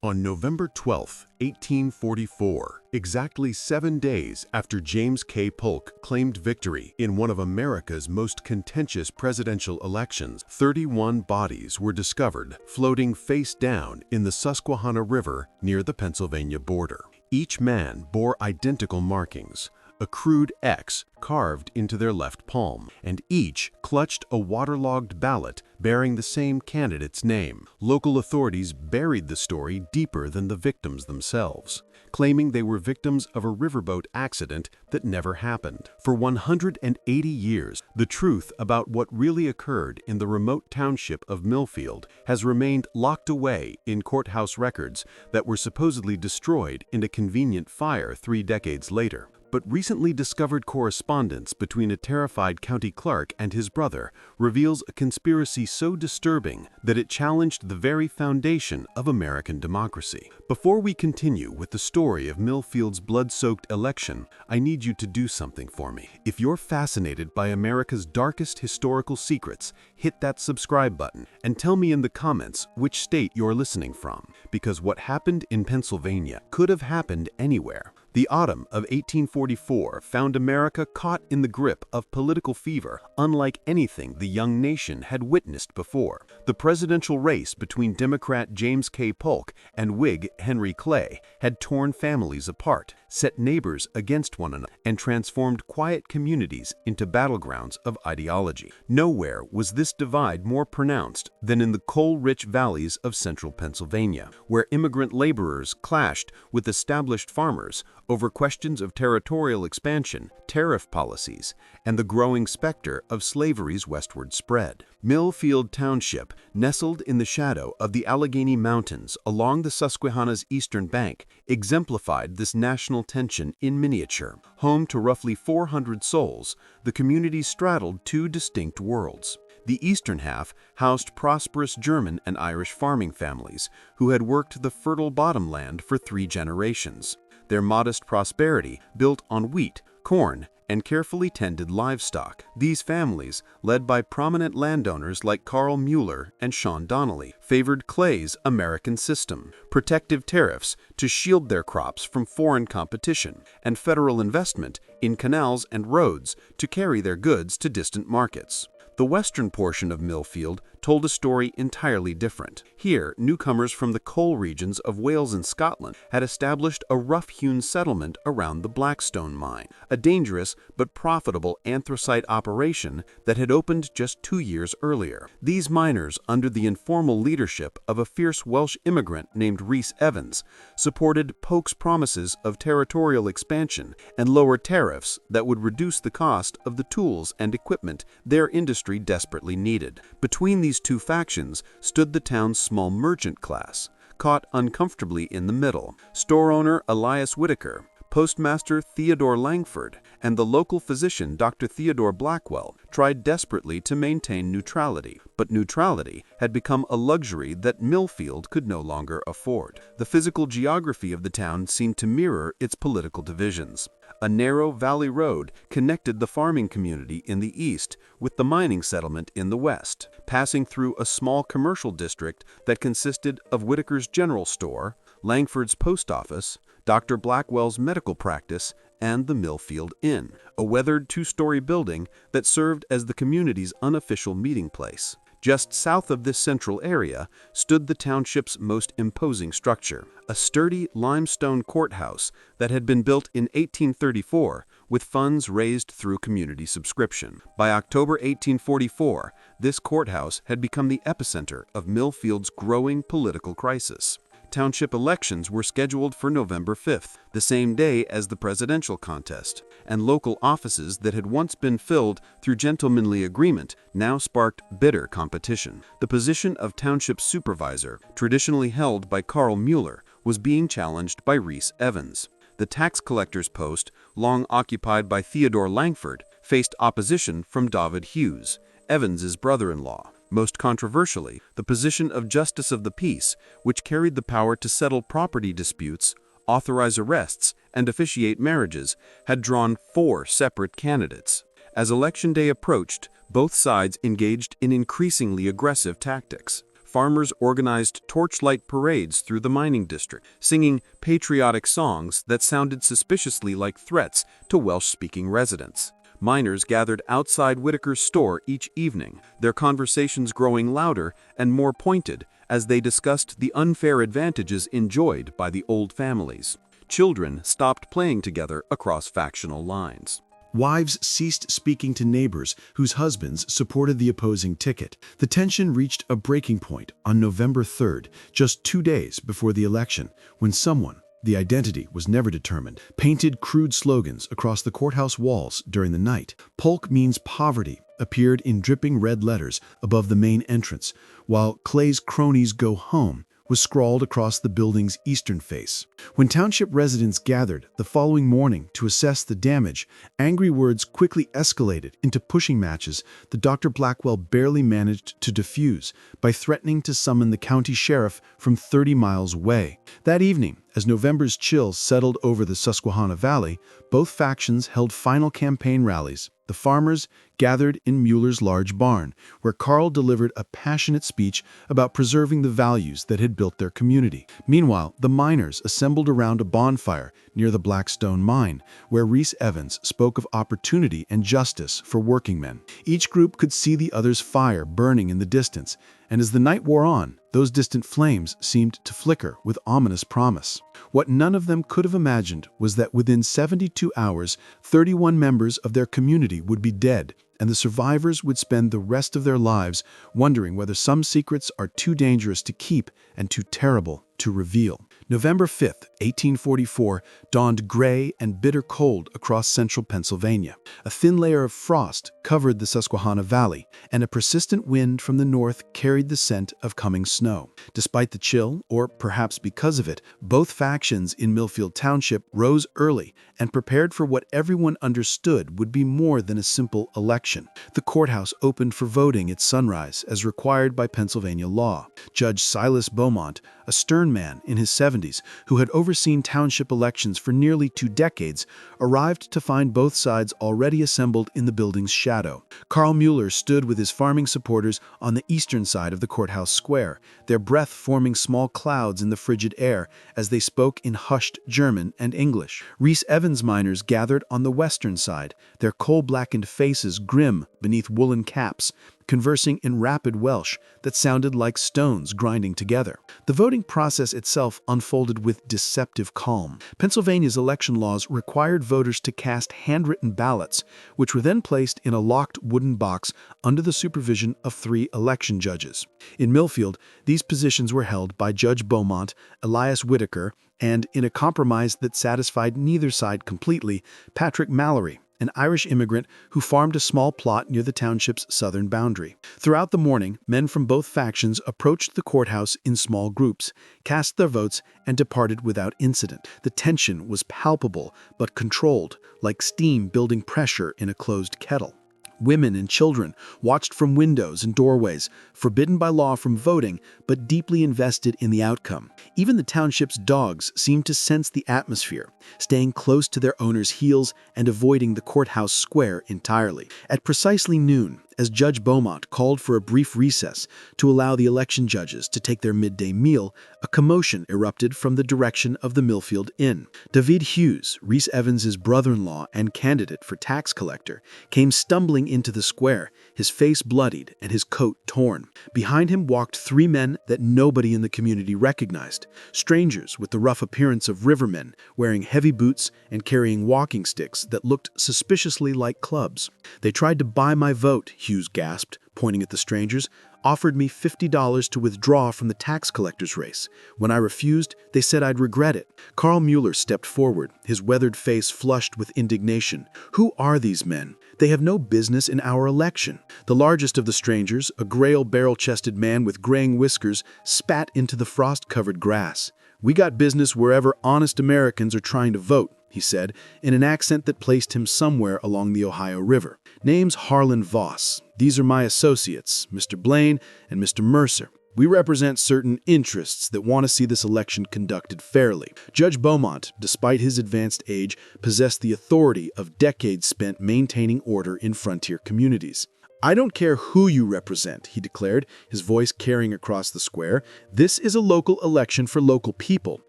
On November 12, 1844, exactly 7 days after James K. Polk claimed victory in one of America's most contentious presidential elections, 31 bodies were discovered floating face down in the Susquehanna River near the Pennsylvania border. Each man bore identical markings, a crude X carved into their left palm, and each clutched a waterlogged ballot bearing the same candidate's name. Local authorities buried the story deeper than the victims themselves, claiming they were victims of a riverboat accident that never happened. For 180 years, the truth about what really occurred in the remote township of Millfield has remained locked away in courthouse records that were supposedly destroyed in a convenient fire 3 decades later. But recently discovered correspondence between a terrified county clerk and his brother reveals a conspiracy so disturbing that it challenged the very foundation of American democracy. Before we continue with the story of Millfield's blood-soaked election, I need you to do something for me. If you're fascinated by America's darkest historical secrets, hit that subscribe button and tell me in the comments which state you're listening from, because what happened in Pennsylvania could have happened anywhere. The autumn of 1844 found America caught in the grip of political fever unlike anything the young nation had witnessed before. The presidential race between Democrat James K. Polk and Whig Henry Clay had torn families apart, set neighbors against one another, and transformed quiet communities into battlegrounds of ideology. Nowhere was this divide more pronounced than in the coal-rich valleys of central Pennsylvania, where immigrant laborers clashed with established farmers over questions of territorial expansion, tariff policies, and the growing specter of slavery's westward spread. Millfield Township, nestled in the shadow of the Allegheny Mountains along the Susquehanna's eastern bank, exemplified this national tension in miniature. Home to roughly 400 souls, the community straddled 2 distinct worlds. The eastern half housed prosperous German and Irish farming families who had worked the fertile bottomland for 3 generations. Their modest prosperity built on wheat, corn, and carefully tended livestock. These families, led by prominent landowners like Carl Mueller and Sean Donnelly, favored Clay's American system, protective tariffs to shield their crops from foreign competition, and federal investment in canals and roads to carry their goods to distant markets. The western portion of Millfield told a story entirely different. Here, newcomers from the coal regions of Wales and Scotland had established a rough-hewn settlement around the Blackstone mine, a dangerous but profitable anthracite operation that had opened just 2 years earlier. These miners, under the informal leadership of a fierce Welsh immigrant named Rhys Evans, supported Polk's promises of territorial expansion and lower tariffs that would reduce the cost of the tools and equipment their industry desperately needed. Between these 2 factions stood the town's small merchant class, caught uncomfortably in the middle. Store owner Elias Whitaker, postmaster Theodore Langford, and the local physician Dr. Theodore Blackwell tried desperately to maintain neutrality, but neutrality had become a luxury that Millfield could no longer afford. The physical geography of the town seemed to mirror its political divisions. A narrow valley road connected the farming community in the east with the mining settlement in the west, passing through a small commercial district that consisted of Whitaker's general store, Langford's post office, Dr. Blackwell's medical practice, and the Millfield Inn, a weathered 2-story building that served as the community's unofficial meeting place. Just south of this central area stood the township's most imposing structure, a sturdy limestone courthouse that had been built in 1834 with funds raised through community subscription. By October 1844, this courthouse had become the epicenter of Millfield's growing political crisis. Township elections were scheduled for November 5th, the same day as the presidential contest, and local offices that had once been filled through gentlemanly agreement now sparked bitter competition. The position of township supervisor, traditionally held by Carl Mueller, was being challenged by Rhys Evans. The tax collector's post, long occupied by Theodore Langford, faced opposition from David Hughes, Evans's brother-in-law. Most controversially, the position of Justice of the Peace, which carried the power to settle property disputes, authorize arrests, and officiate marriages, had drawn 4 separate candidates. As Election Day approached, both sides engaged in increasingly aggressive tactics. farmers organized torchlight parades through the mining district, singing patriotic songs that sounded suspiciously like threats to Welsh-speaking residents. Miners gathered outside Whitaker's store each evening, their conversations growing louder and more pointed as they discussed the unfair advantages enjoyed by the old families. Children stopped playing together across factional lines. Wives ceased speaking to neighbors whose husbands supported the opposing ticket. The tension reached a breaking point on November 3rd, just 2 days before the election, when someone, the identity was never determined, painted crude slogans across the courthouse walls during the night. "Polk means poverty" appeared in dripping red letters above the main entrance, while "Clay's cronies go home" was scrawled across the building's eastern face. When township residents gathered the following morning to assess the damage, angry words quickly escalated into pushing matches that Dr. Blackwell barely managed to diffuse by threatening to summon the county sheriff from 30 miles away. That evening, as November's chills settled over the Susquehanna Valley, both factions held final campaign rallies. The farmers gathered in Mueller's large barn, where Carl delivered a passionate speech about preserving the values that had built their community. Meanwhile, the miners assembled around a bonfire near the Blackstone mine, where Rhys Evans spoke of opportunity and justice for working men. Each group could see the other's fire burning in the distance, and as the night wore on, those distant flames seemed to flicker with ominous promise. What none of them could have imagined was that within 72 hours, 31 members of their community would be dead, and the survivors would spend the rest of their lives wondering whether some secrets are too dangerous to keep and too terrible to reveal. November 5th, 1844, dawned gray and bitter cold across central Pennsylvania. A thin layer of frost covered the Susquehanna Valley, and a persistent wind from the north carried the scent of coming snow. Despite the chill, or perhaps because of it, both factions in Millfield Township rose early and prepared for what everyone understood would be more than a simple election. The courthouse opened for voting at sunrise, as required by Pennsylvania law. Judge Silas Beaumont, a stern man in his 70s who had overseen township elections for nearly 2 decades, arrived to find both sides already assembled in the building's shadow. Carl Mueller stood with his farming supporters on the eastern side of the courthouse square, their breath forming small clouds in the frigid air as they spoke in hushed German and English. Rhys Evans miners gathered on the western side, their coal-blackened faces grim beneath woolen caps, conversing in rapid Welsh that sounded like stones grinding together. The voting process itself unfolded with deceptive calm. Pennsylvania's election laws required voters to cast handwritten ballots, which were then placed in a locked wooden box under the supervision of 3 election judges. In Millfield, these positions were held by Judge Beaumont, Elias Whitaker, and, in a compromise that satisfied neither side completely, Patrick Mallory, an Irish immigrant who farmed a small plot near the township's southern boundary. Throughout the morning, men from both factions approached the courthouse in small groups, cast their votes, and departed without incident. The tension was palpable but controlled, like steam building pressure in a closed kettle. Women and children watched from windows and doorways, forbidden by law from voting, but deeply invested in the outcome. Even the township's dogs seemed to sense the atmosphere, staying close to their owners' heels and avoiding the courthouse square entirely. At precisely noon, as Judge Beaumont called for a brief recess to allow the election judges to take their midday meal, a commotion erupted from the direction of the Millfield Inn. David Hughes, Rhys Evans's brother-in-law and candidate for tax collector, came stumbling into the square, his face bloodied and his coat torn. Behind him walked 3 men that nobody in the community recognized, strangers with the rough appearance of rivermen, wearing heavy boots and carrying walking sticks that looked suspiciously like clubs. "They tried to buy my vote," Hughes gasped, pointing at the strangers, "offered me $50 to withdraw from the tax collector's race. When I refused, they said I'd regret it." Carl Mueller stepped forward, his weathered face flushed with indignation. "Who are these men? They have no business in our election." The largest of the strangers, a gray barrel-chested man with graying whiskers, spat into the frost-covered grass. "We got business wherever honest Americans are trying to vote," he said, in an accent that placed him somewhere along the Ohio River. "Name's Harlan Voss. These are my associates, Mr. Blaine and Mr. Mercer. We represent certain interests that want to see this election conducted fairly." Judge Beaumont, despite his advanced age, possessed the authority of decades spent maintaining order in frontier communities. "I don't care who you represent," he declared, his voice carrying across the square. "This is a local election for local people.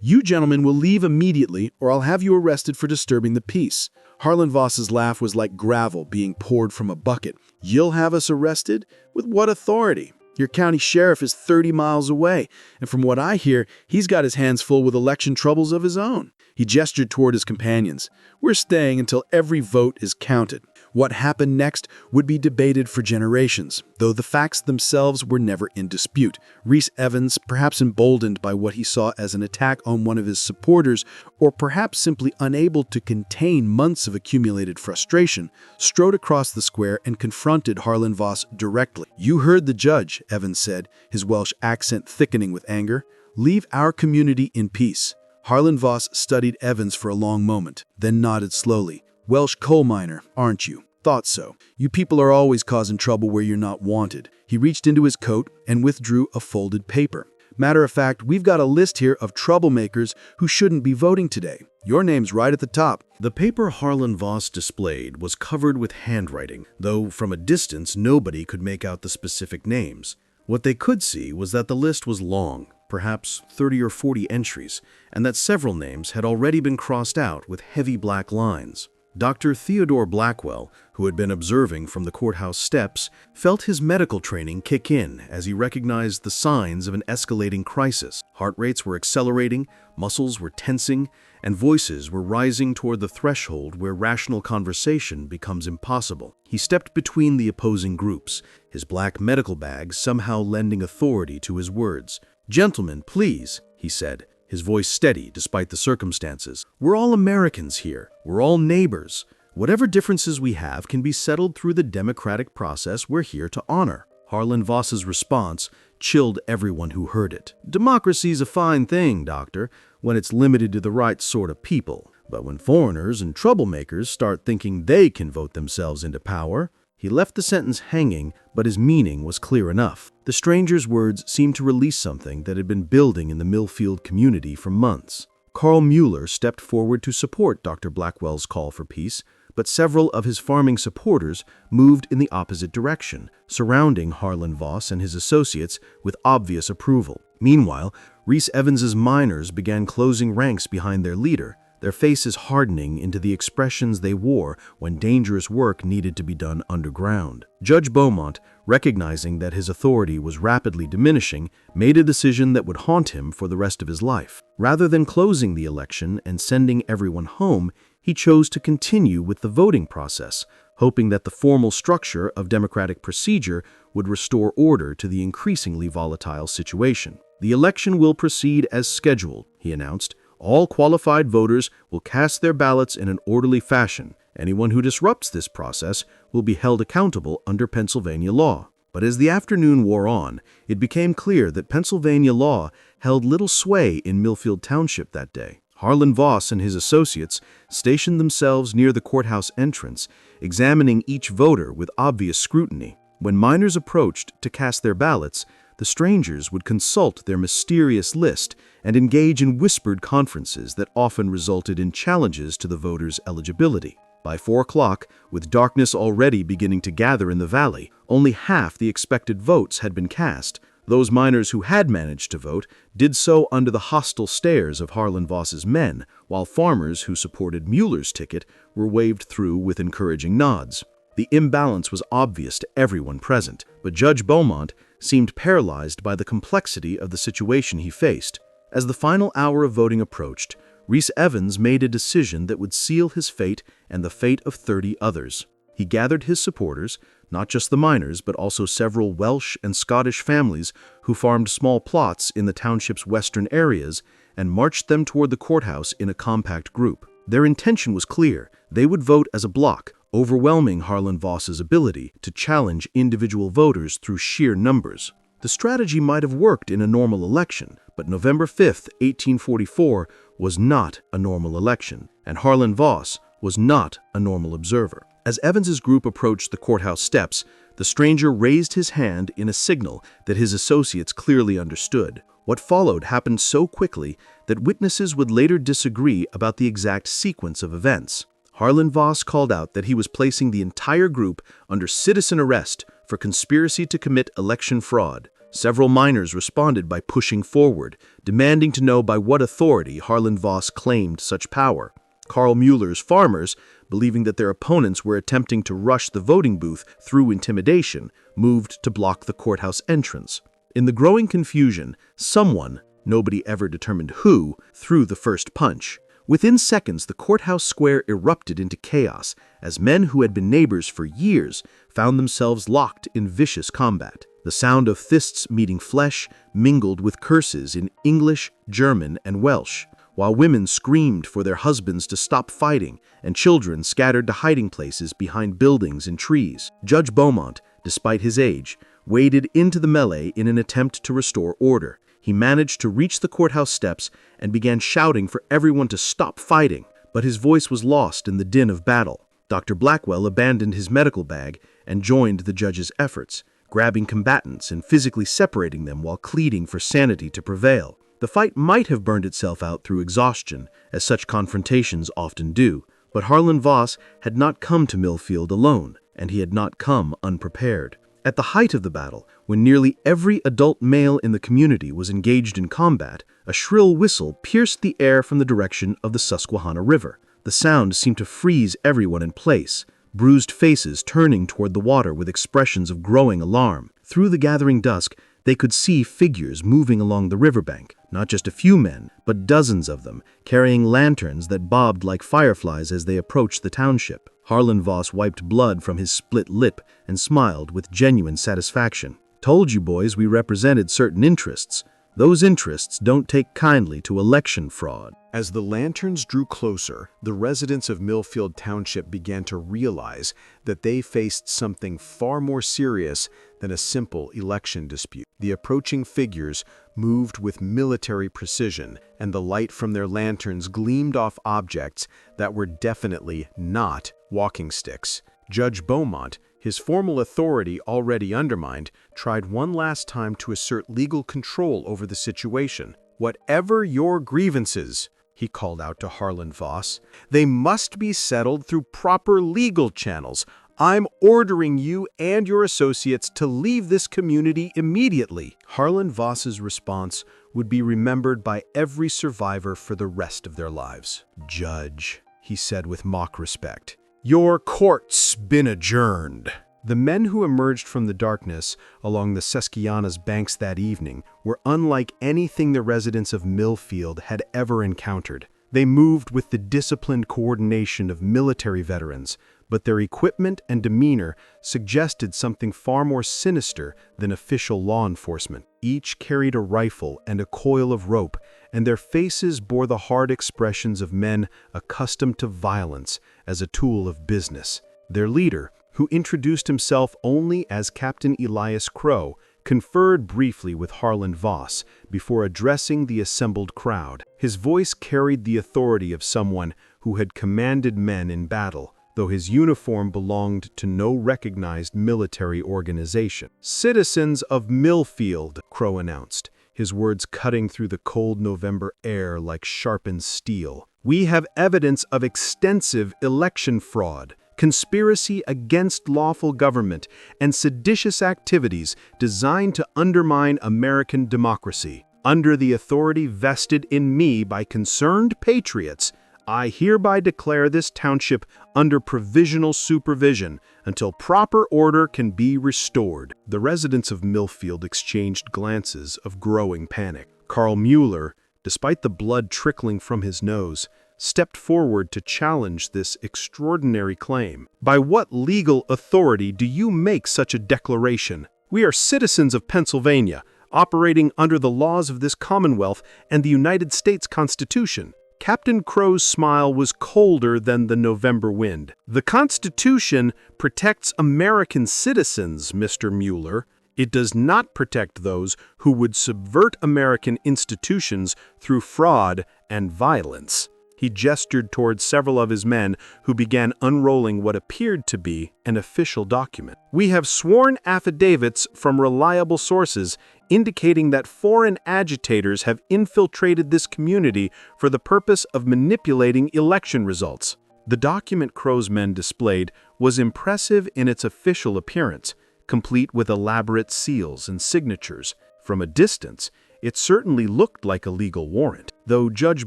You gentlemen will leave immediately, or I'll have you arrested for disturbing the peace." Harlan Voss's laugh was like gravel being poured from a bucket. "You'll have us arrested? With what authority? Your county sheriff is 30 miles away, and from what I hear, he's got his hands full with election troubles of his own." He gestured toward his companions. "We're staying until every vote is counted." What happened next would be debated for generations, though the facts themselves were never in dispute. Rhys Evans, perhaps emboldened by what he saw as an attack on one of his supporters, or perhaps simply unable to contain months of accumulated frustration, strode across the square and confronted Harlan Voss directly. "You heard the judge," Evans said, his Welsh accent thickening with anger. "Leave our community in peace." Harlan Voss studied Evans for a long moment, then nodded slowly. "Welsh coal miner, aren't you? Thought so. You people are always causing trouble where you're not wanted." He reached into his coat and withdrew a folded paper. "Matter of fact, we've got a list here of troublemakers who shouldn't be voting today. Your name's right at the top." The paper Harlan Voss displayed was covered with handwriting, though from a distance nobody could make out the specific names. What they could see was that the list was long, perhaps 30 or 40 entries, and that several names had already been crossed out with heavy black lines. Dr. Theodore Blackwell, who had been observing from the courthouse steps, felt his medical training kick in as he recognized the signs of an escalating crisis. Heart rates were accelerating, muscles were tensing, and voices were rising toward the threshold where rational conversation becomes impossible. He stepped between the opposing groups, his black medical bag somehow lending authority to his words. "Gentlemen, please," he said, his voice steady despite the circumstances. "We're all Americans here. We're all neighbors. Whatever differences we have can be settled through the democratic process we're here to honor." Harlan Voss's response chilled everyone who heard it. "Democracy's a fine thing, Doctor, when it's limited to the right sort of people. But when foreigners and troublemakers start thinking they can vote themselves into power..." He left the sentence hanging, but his meaning was clear enough. The stranger's words seemed to release something that had been building in the Millfield community for months. Carl Mueller stepped forward to support Dr. Blackwell's call for peace, but several of his farming supporters moved in the opposite direction, surrounding Harlan Voss and his associates with obvious approval. Meanwhile, Rhys Evans's miners began closing ranks behind their leader, their faces hardening into the expressions they wore when dangerous work needed to be done underground. Judge Beaumont, recognizing that his authority was rapidly diminishing, made a decision that would haunt him for the rest of his life. Rather than closing the election and sending everyone home, he chose to continue with the voting process, hoping that the formal structure of democratic procedure would restore order to the increasingly volatile situation. "The election will proceed as scheduled," he announced. "All qualified voters will cast their ballots in an orderly fashion. Anyone who disrupts this process will be held accountable under Pennsylvania law." But as the afternoon wore on, it became clear that Pennsylvania law held little sway in Millfield Township that day. Harlan Voss and his associates stationed themselves near the courthouse entrance, examining each voter with obvious scrutiny. When miners approached to cast their ballots, the strangers would consult their mysterious list and engage in whispered conferences that often resulted in challenges to the voters' eligibility. By 4 o'clock, with darkness already beginning to gather in the valley, only half the expected votes had been cast. Those miners who had managed to vote did so under the hostile stares of Harlan Voss's men, while farmers who supported Mueller's ticket were waved through with encouraging nods. The imbalance was obvious to everyone present, but Judge Beaumont seemed paralyzed by the complexity of the situation he faced. As the final hour of voting approached, Rhys Evans made a decision that would seal his fate and the fate of 30 others. He gathered his supporters, not just the miners, but also several Welsh and Scottish families who farmed small plots in the township's western areas, and marched them toward the courthouse in a compact group. Their intention was clear. They would vote as a bloc, overwhelming Harlan Voss's ability to challenge individual voters through sheer numbers. The strategy might have worked in a normal election, but November 5, 1844 was not a normal election, and Harlan Voss was not a normal observer. As Evans's group approached the courthouse steps, the stranger raised his hand in a signal that his associates clearly understood. What followed happened so quickly that witnesses would later disagree about the exact sequence of events. Harlan Voss called out that he was placing the entire group under citizen arrest for conspiracy to commit election fraud. Several miners responded by pushing forward, demanding to know by what authority Harlan Voss claimed such power. Carl Mueller's farmers, believing that their opponents were attempting to rush the voting booth through intimidation, moved to block the courthouse entrance. In the growing confusion, someone, nobody ever determined who, threw the first punch. Within seconds, the courthouse square erupted into chaos as men who had been neighbors for years found themselves locked in vicious combat. The sound of fists meeting flesh mingled with curses in English, German, and Welsh, while women screamed for their husbands to stop fighting and children scattered to hiding places behind buildings and trees. Judge Beaumont, despite his age, waded into the melee in an attempt to restore order. He managed to reach the courthouse steps and began shouting for everyone to stop fighting, but his voice was lost in the din of battle. Dr. Blackwell abandoned his medical bag and joined the judge's efforts, grabbing combatants and physically separating them while pleading for sanity to prevail. The fight might have burned itself out through exhaustion, as such confrontations often do, but Harlan Voss had not come to Millfield alone, and he had not come unprepared. At the height of the battle, when nearly every adult male in the community was engaged in combat, a shrill whistle pierced the air from the direction of the Susquehanna River. The sound seemed to freeze everyone in place, bruised faces turning toward the water with expressions of growing alarm. Through the gathering dusk, they could see figures moving along the riverbank, not just a few men, but dozens of them, carrying lanterns that bobbed like fireflies as they approached the township. Harlan Voss wiped blood from his split lip and smiled with genuine satisfaction. "Told you boys we represented certain interests. Those interests don't take kindly to election fraud." As the lanterns drew closer, the residents of Millfield Township began to realize that they faced something far more serious than a simple election dispute. The approaching figures moved with military precision, and the light from their lanterns gleamed off objects that were definitely not walking sticks. Judge Beaumont, his formal authority already undermined, tried one last time to assert legal control over the situation. "Whatever your grievances," he called out to Harlan Voss, "they must be settled through proper legal channels. I'm ordering you and your associates to leave this community immediately." Harlan Voss's response would be remembered by every survivor for the rest of their lives. "Judge," he said with mock respect, "your court's been adjourned." The men who emerged from the darkness along the Susquehanna's banks that evening were unlike anything the residents of Millfield had ever encountered. They moved with the disciplined coordination of military veterans, but their equipment and demeanor suggested something far more sinister than official law enforcement. Each carried a rifle and a coil of rope, and their faces bore the hard expressions of men accustomed to violence as a tool of business. Their leader, who introduced himself only as Captain Elias Crow, conferred briefly with Harlan Voss before addressing the assembled crowd. His voice carried the authority of someone who had commanded men in battle, though his uniform belonged to no recognized military organization. "Citizens of Millfield," Crow announced, his words cutting through the cold November air like sharpened steel, "we have evidence of extensive election fraud, conspiracy against lawful government, and seditious activities designed to undermine American democracy. Under the authority vested in me by concerned patriots, I hereby declare this township under provisional supervision until proper order can be restored." The residents of Millfield exchanged glances of growing panic. Carl Mueller, despite the blood trickling from his nose, stepped forward to challenge this extraordinary claim. "By what legal authority do you make such a declaration? We are citizens of Pennsylvania, operating under the laws of this Commonwealth and the United States Constitution." Captain Crow's smile was colder than the November wind. "The Constitution protects American citizens, Mr. Mueller. It does not protect those who would subvert American institutions through fraud and violence." He gestured towards several of his men who began unrolling what appeared to be an official document. "We have sworn affidavits from reliable sources indicating that foreign agitators have infiltrated this community for the purpose of manipulating election results. The document Crow's men displayed was impressive in its official appearance, complete with elaborate seals and signatures. From a distance, it certainly looked like a legal warrant, though Judge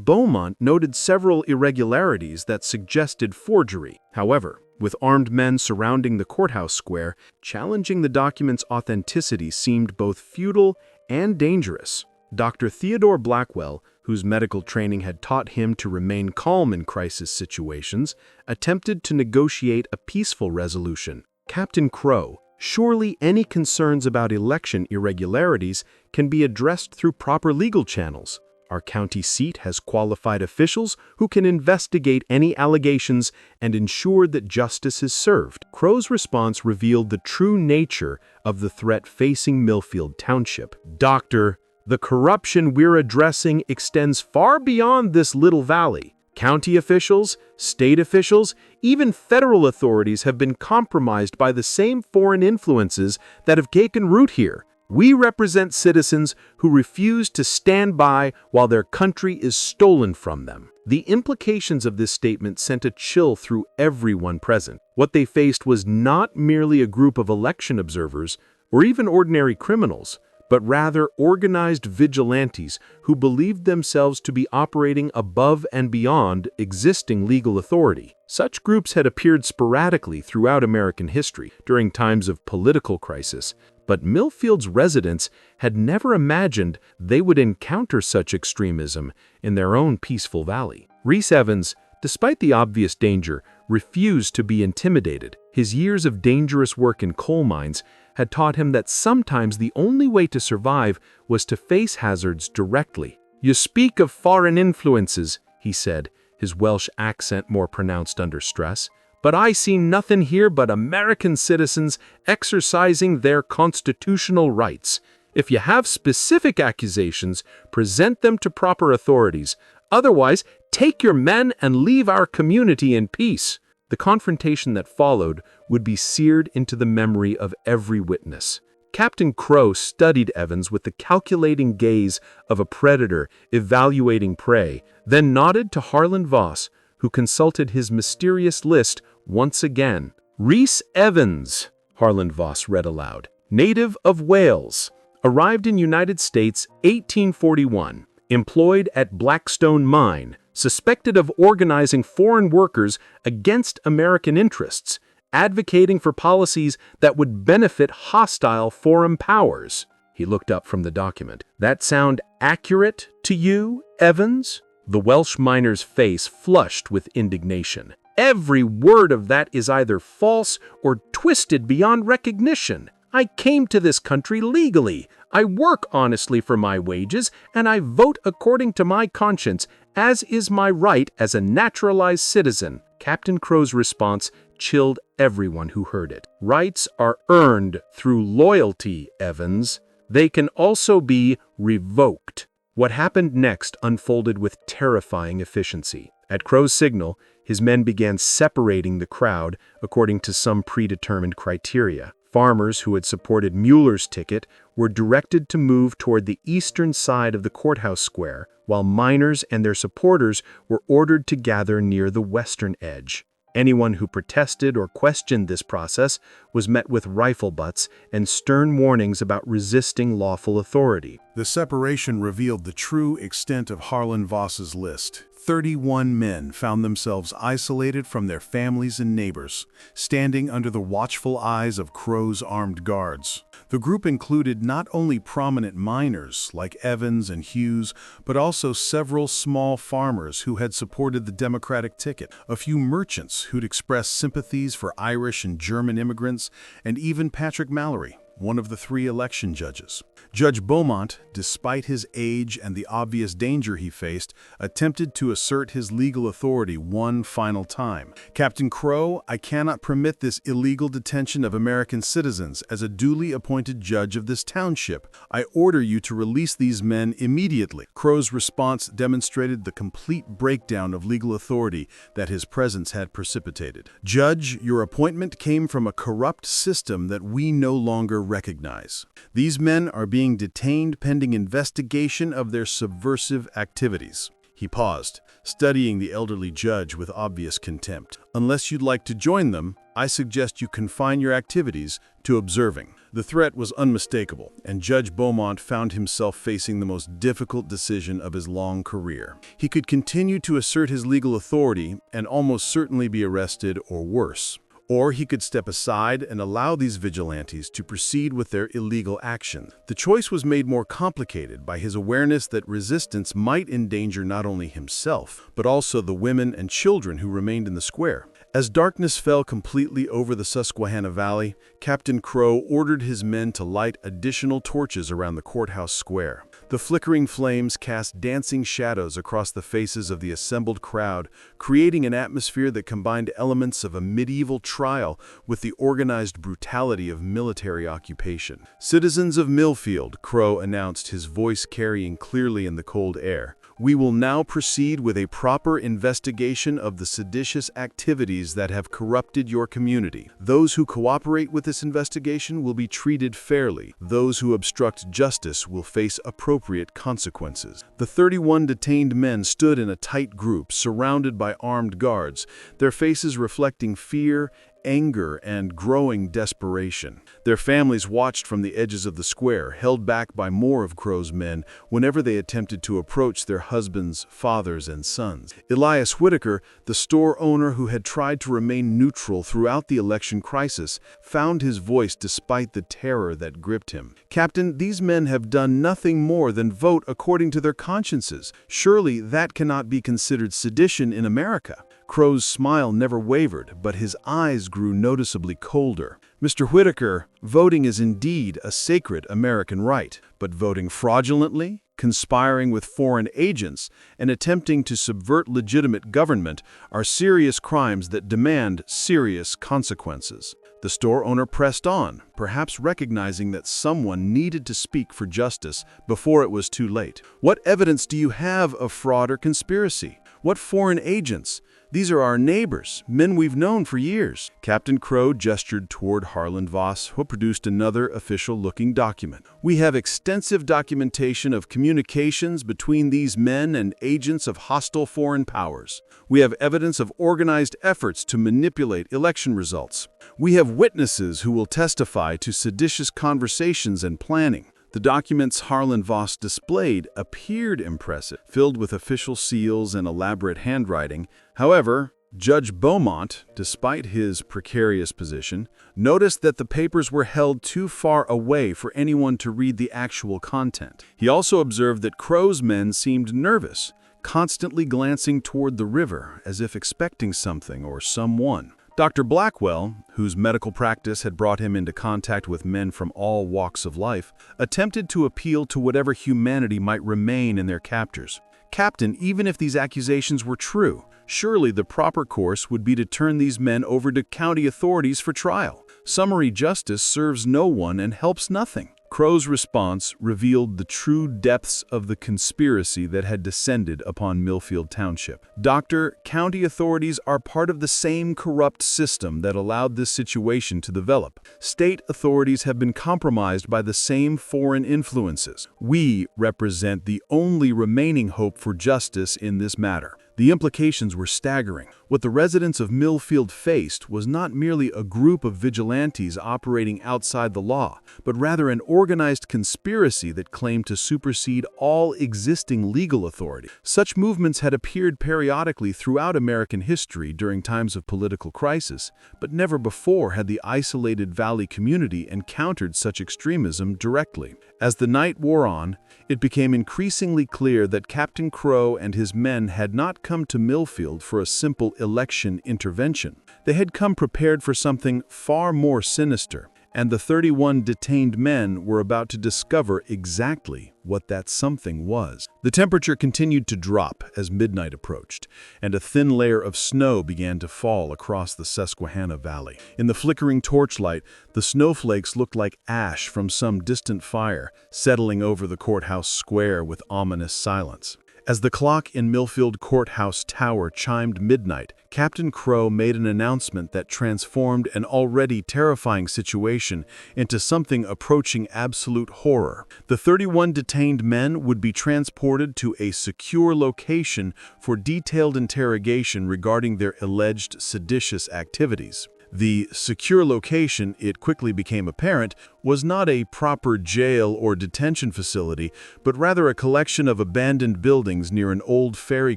Beaumont noted several irregularities that suggested forgery. However, with armed men surrounding the courthouse square, challenging the document's authenticity seemed both futile and dangerous. Dr. Theodore Blackwell, whose medical training had taught him to remain calm in crisis situations, attempted to negotiate a peaceful resolution. Captain Crow, surely any concerns about election irregularities can be addressed through proper legal channels. Our county seat has qualified officials who can investigate any allegations and ensure that justice is served. Crow's response revealed the true nature of the threat facing Millfield Township. Doctor, the corruption we're addressing extends far beyond this little valley. County officials, state officials, even federal authorities have been compromised by the same foreign influences that have taken root here. We represent citizens who refuse to stand by while their country is stolen from them. The implications of this statement sent a chill through everyone present. What they faced was not merely a group of election observers or even ordinary criminals, but rather organized vigilantes who believed themselves to be operating above and beyond existing legal authority. Such groups had appeared sporadically throughout American history during times of political crisis, but Millfield's residents had never imagined they would encounter such extremism in their own peaceful valley. Reese Evans, despite the obvious danger, refused to be intimidated. His years of dangerous work in coal mines had taught him that sometimes the only way to survive was to face hazards directly. "You speak of foreign influences," he said, his Welsh accent more pronounced under stress, "but I see nothing here but American citizens exercising their constitutional rights. If you have specific accusations, present them to proper authorities. Otherwise, take your men and leave our community in peace." The confrontation that followed would be seared into the memory of every witness. Captain Crow studied Evans with the calculating gaze of a predator evaluating prey, then nodded to Harlan Voss, who consulted his mysterious list once again. "Reese Evans," Harlan Voss read aloud, "native of Wales, arrived in United States 1841, employed at Blackstone Mine, suspected of organizing foreign workers against American interests, advocating for policies that would benefit hostile foreign powers." He looked up from the document. "That sound accurate to you, Evans?" The Welsh miner's face flushed with indignation. "Every word of that is either false or twisted beyond recognition. I came to this country legally. I work honestly for my wages, and I vote according to my conscience, as is my right as a naturalized citizen." Captain Crow's response chilled everyone who heard it. "Rights are earned through loyalty, Evans. They can also be revoked." What happened next unfolded with terrifying efficiency. At Crow's signal, his men began separating the crowd according to some predetermined criteria. Farmers who had supported Mueller's ticket were directed to move toward the eastern side of the courthouse square, while miners and their supporters were ordered to gather near the western edge. Anyone who protested or questioned this process was met with rifle butts and stern warnings about resisting lawful authority. The separation revealed the true extent of Harlan Voss's list. 31 men found themselves isolated from their families and neighbors, standing under the watchful eyes of Crow's armed guards. The group included not only prominent miners like Evans and Hughes, but also several small farmers who had supported the Democratic ticket, a few merchants who'd expressed sympathies for Irish and German immigrants, and even Patrick Mallory, one of the 3 election judges. Judge Beaumont, despite his age and the obvious danger he faced, attempted to assert his legal authority one final time. "Captain Crow, I cannot permit this illegal detention of American citizens as a duly appointed judge of this township. I order you to release these men immediately." Crow's response demonstrated the complete breakdown of legal authority that his presence had precipitated. "Judge, your appointment came from a corrupt system that we no longer recognize. These men are being detained pending investigation of their subversive activities." He paused, studying the elderly judge with obvious contempt. "Unless you'd like to join them, I suggest you confine your activities to observing." The threat was unmistakable, and Judge Beaumont found himself facing the most difficult decision of his long career. He could continue to assert his legal authority and almost certainly be arrested or worse. Or he could step aside and allow these vigilantes to proceed with their illegal action. The choice was made more complicated by his awareness that resistance might endanger not only himself, but also the women and children who remained in the square. As darkness fell completely over the Susquehanna Valley, Captain Crow ordered his men to light additional torches around the courthouse square. The flickering flames cast dancing shadows across the faces of the assembled crowd, creating an atmosphere that combined elements of a medieval trial with the organized brutality of military occupation. "Citizens of Millfield," Crow announced, his voice carrying clearly in the cold air, "we will now proceed with a proper investigation of the seditious activities that have corrupted your community. Those who cooperate with this investigation will be treated fairly. Those who obstruct justice will face appropriate consequences." The 31 detained men stood in a tight group, surrounded by armed guards, their faces reflecting fear, anger, and growing desperation. Their families watched from the edges of the square, held back by more of Crow's men whenever they attempted to approach their husbands, fathers, and sons. Elias Whitaker, the store owner who had tried to remain neutral throughout the election crisis, found his voice despite the terror that gripped him. "Captain, these men have done nothing more than vote according to their consciences. Surely that cannot be considered sedition in America." Crow's smile never wavered, but his eyes grew noticeably colder. "Mr. Whitaker, voting is indeed a sacred American right, but voting fraudulently, conspiring with foreign agents, and attempting to subvert legitimate government are serious crimes that demand serious consequences." The store owner pressed on, perhaps recognizing that someone needed to speak for justice before it was too late. "What evidence do you have of fraud or conspiracy? What foreign agents? These are our neighbors, men we've known for years." Captain Crow gestured toward Harlan Voss, who produced another official-looking document. "We have extensive documentation of communications between these men and agents of hostile foreign powers. We have evidence of organized efforts to manipulate election results. We have witnesses who will testify to seditious conversations and planning." The documents Harlan Voss displayed appeared impressive, filled with official seals and elaborate handwriting. However, Judge Beaumont, despite his precarious position, noticed that the papers were held too far away for anyone to read the actual content. He also observed that Crow's men seemed nervous, constantly glancing toward the river as if expecting something or someone. Dr. Blackwell, whose medical practice had brought him into contact with men from all walks of life, attempted to appeal to whatever humanity might remain in their captors. "Captain, even if these accusations were true, surely the proper course would be to turn these men over to county authorities for trial. Summary justice serves no one and helps nothing." Crow's response revealed the true depths of the conspiracy that had descended upon Millfield Township. "Doctor, county authorities are part of the same corrupt system that allowed this situation to develop. State authorities have been compromised by the same foreign influences. We represent the only remaining hope for justice in this matter." The implications were staggering. What the residents of Millfield faced was not merely a group of vigilantes operating outside the law, but rather an organized conspiracy that claimed to supersede all existing legal authority. Such movements had appeared periodically throughout American history during times of political crisis, but never before had the isolated Valley community encountered such extremism directly. As the night wore on, it became increasingly clear that Captain Crow and his men had not come to Millfield for a simple election intervention. They had come prepared for something far more sinister, and the 31 detained men were about to discover exactly what that something was. The temperature continued to drop as midnight approached, and a thin layer of snow began to fall across the Susquehanna Valley. In the flickering torchlight, the snowflakes looked like ash from some distant fire, settling over the courthouse square with ominous silence. As the clock in Millfield Courthouse Tower chimed midnight, Captain Crow made an announcement that transformed an already terrifying situation into something approaching absolute horror. The 31 detained men would be transported to a secure location for detailed interrogation regarding their alleged seditious activities. The secure location, it quickly became apparent, was not a proper jail or detention facility, but rather a collection of abandoned buildings near an old ferry